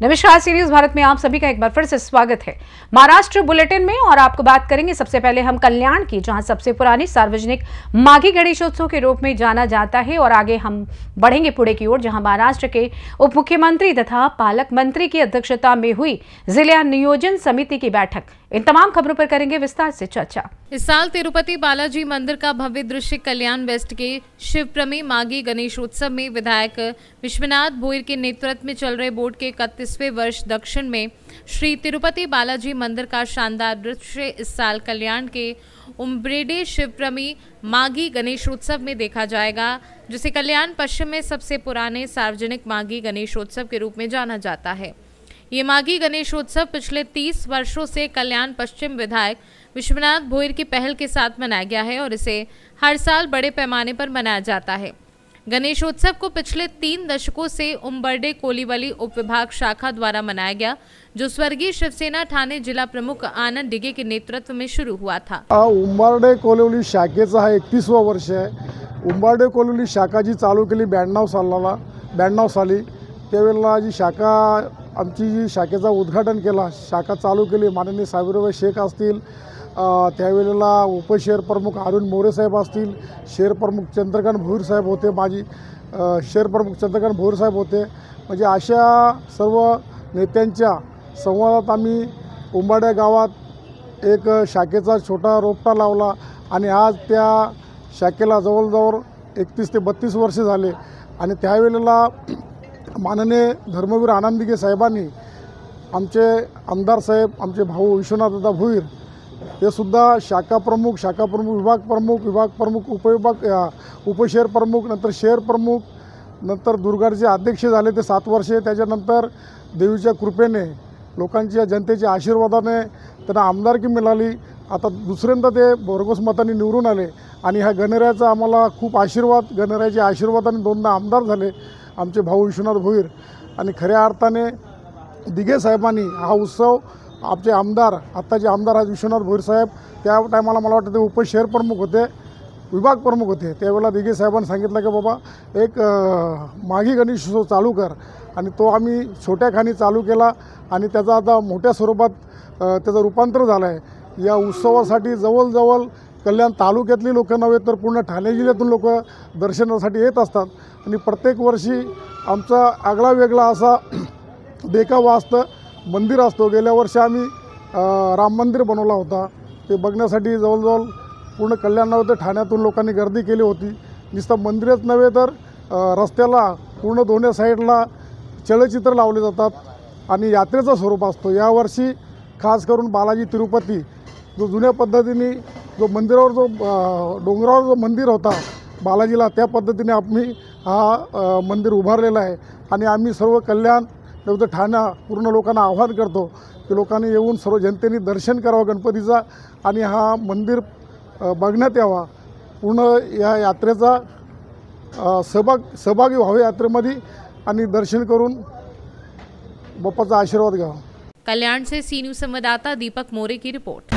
नमस्कार, C news Bharat में आप सभी का एक बार फिर से स्वागत है महाराष्ट्र बुलेटिन में। और आपको बात करेंगे सबसे पहले हम कल्याण की, जहां सबसे पुरानी सार्वजनिक माघी गणेशोत्सव के रूप में जाना जाता है। और आगे हम बढ़ेंगे पुणे की ओर, जहां महाराष्ट्र के उप मुख्यमंत्री तथा पालक मंत्री की अध्यक्षता में हुई जिला नियोजन समिति की बैठक। इन तमाम खबरों पर करेंगे विस्तार से चर्चा। इस साल तिरुपति बालाजी मंदिर का भव्य दृश्य कल्याण वेस्ट के शिवप्रमी माघी गणेशोत्सव में विधायक विश्वनाथ भोईर के नेतृत्व में चल रहे बोर्ड के 31वें वर्ष दक्षिण में श्री तिरुपति बालाजी मंदिर का शानदार दृश्य इस साल कल्याण के उम्ब्रेडे शिवप्रमी माघी गणेशोत्सव में देखा जाएगा, जिसे कल्याण पश्चिम में सबसे पुराने सार्वजनिक माघी गणेशोत्सव के रूप में जाना जाता है। ये माघी गणेशोत्सव पिछले 30 वर्षों से कल्याण पश्चिम विधायक विश्वनाथ भोईर की पहल के साथ मनाया गया है और इसे हर साल बड़े पैमाने पर मनाया जाता है। गणेशोत्सव को पिछले 3 दशकों से उम्बरडे कोलिवली उपविभाग शाखा द्वारा मनाया गया, जो स्वर्गीय शिवसेना ठाणे जिला प्रमुख आनंद डिगे के नेतृत्व में शुरू हुआ था। उंबरडे कोलिवली शाखेचा हा 31वा वर्ष आहे। उंबरडे कोलिवली शाखा जी चालू केली 92 साली, त्यावेळेला जी शाखा आमची जी शाखेचा उद्घाटन केला, शाखा चालू केली माननीय साबिरभाई शेख असतील, त्यावेळेला उपशहर प्रमुख अरुण मोरे साहेब असतील, शहर प्रमुख चंद्रकांत भोईर साहेब होते, माजी शहर प्रमुख चंद्रकांत भोईर साहेब होते। म्हणजे अशा सर्व नेत्यांच्या संवादात आम्ही उंबरडे गावात एक शाखेचा छोटा रोपटा लावला आणि आज त्या शाखेला जवळजवळ 31 ते 32 वर्ष झाले। आणि त्यावेळेला माननीय धर्मवीर आनंद दिघे साहेबांनी आमचे आमदार साहेब, आमचे भाऊ विश्वनाथदादा भोईर हे सुद्धा शाखा प्रमुख, विभाग प्रमुख, उपशहर प्रमुख, नंतर शहर प्रमुख, नंतर दुर्गाचे अध्यक्ष झाले ते 7 वर्षे। त्याच्यानंतर देवीच्या कृपेने, लोकांच्या जनतेच्या आशीर्वादाने त्यांना आमदारकी मिळाली। आता दुसऱ्यांदा ते भरघोस मतांनी निवडून आले आणि ह्या गणरायाचा आम्हाला खूप आशीर्वाद, गणरायाच्या आशीर्वादाने 2दा आमदार झाले आमचे भाऊ विश्वनाथ भोईर। आणि खऱ्या अर्थाने दिघे साहेबांनी हा उत्सव, आमचे आमदार, आत्ताचे आमदार आज विश्वनाथ भोईर साहेब, त्या टायमाला मला वाटतं ते उपशहर प्रमुख होते, विभाग प्रमुख होते। त्यावेळेला दिघे साहेबांनी सांगितलं की बाबा एक माघी गणेशोत्सव चालू कर, आणि तो आम्ही छोट्या खाणी चालू केला आणि त्याचा आता मोठ्या स्वरूपात त्याचं रूपांतर झालं आहे। या उत्सवासाठी जवळजवळ कल्याण तालुक्यातली लोक नव्हे तर पूर्ण ठाणे जिल्ह्यातून लोक दर्शनासाठी येत असतात। आणि प्रत्येक वर्षी आमचा आगळा वेगळा असा देखावा असतं, मंदिर असतो। गेल्या वर्षी आम्ही राम मंदिर बनवला होता, ते बघण्यासाठी जवळजवळ पूर्ण कल्याण नव्हे तर ठाण्यातून लोकांनी गर्दी केली होती। नुसतं मंदिरच नव्हे तर रस्त्याला पूर्ण दोन्ही साईडला चलचित्र लावले जातात आणि यात्रेचं स्वरूप असतो। यावर्षी खास करून बालाजी तिरुपती, जो जुन्या पद्धतीने जो मंदिरावर जो डोंगरावर जो मंदिर होता बालाजीला, त्या पद्धतीने आम्ही हा मंदिर उभारलेला आहे। आणि आम्ही सर्व कल्याण नव्हे तर ठाणा पूर्ण लोकांना आवाहन करतो की लोकांनी येऊन सर्व जनतेने दर्शन करावं गणपतीचा आणि हा मंदिर बघण्यात यावा। पूर्ण या यात्रेचा सहभागी व्हावे यात्रेमध्ये आणि दर्शन करून बाप्पाचा आशीर्वाद घ्यावा। कल्याण से सी न्यूज संवाददाता दीपक मोरे की रिपोर्ट।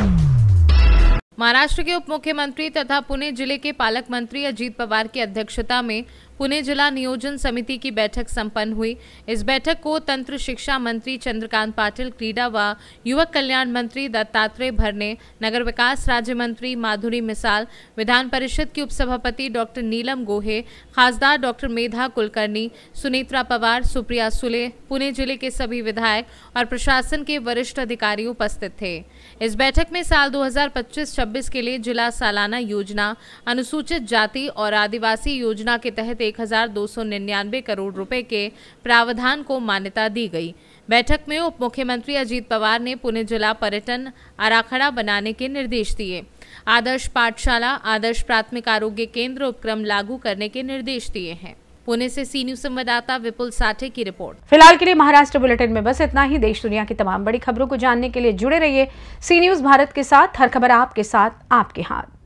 महाराष्ट्र के उप मुख्यमंत्री तथा पुणे जिले के पालक मंत्री अजीत पवार की अध्यक्षता में पुणे जिला नियोजन समिति की बैठक संपन्न हुई। इस बैठक को तंत्र शिक्षा मंत्री चंद्रकांत पाटिल, क्रीडा व युवक कल्याण मंत्री दत्तात्रेय भरने, नगर विकास राज्य मंत्री माधुरी मिसाल, विधान परिषद की उपसभापति डॉक्टर नीलम गोहे, खासदार डॉक्टर मेधा कुलकर्णी, सुनेत्रा पवार, सुप्रिया सुले, पुणे जिले के सभी विधायक और प्रशासन के वरिष्ठ अधिकारी उपस्थित थे। इस बैठक में साल 2025-26 के लिए जिला सालाना योजना, अनुसूचित जाति और आदिवासी योजना के तहत 1299 करोड़ रुपए के प्रावधान को मान्यता दी गई। बैठक में उप मुख्यमंत्री अजीत पवार ने पुणे जिला पर्यटन आराखड़ा बनाने के निर्देश दिए। आदर्श पाठशाला, आदर्श प्राथमिक आरोग्य केंद्र उपक्रम लागू करने के निर्देश दिए हैं। पुणे से सी न्यूज संवाददाता विपुल साठे की रिपोर्ट। फिलहाल के लिए महाराष्ट्र बुलेटिन में बस इतना ही। देश दुनिया की तमाम बड़ी खबरों को जानने के लिए जुड़े रहिए सी न्यूज भारत के साथ। हर खबर आपके साथ, आपके हाथ।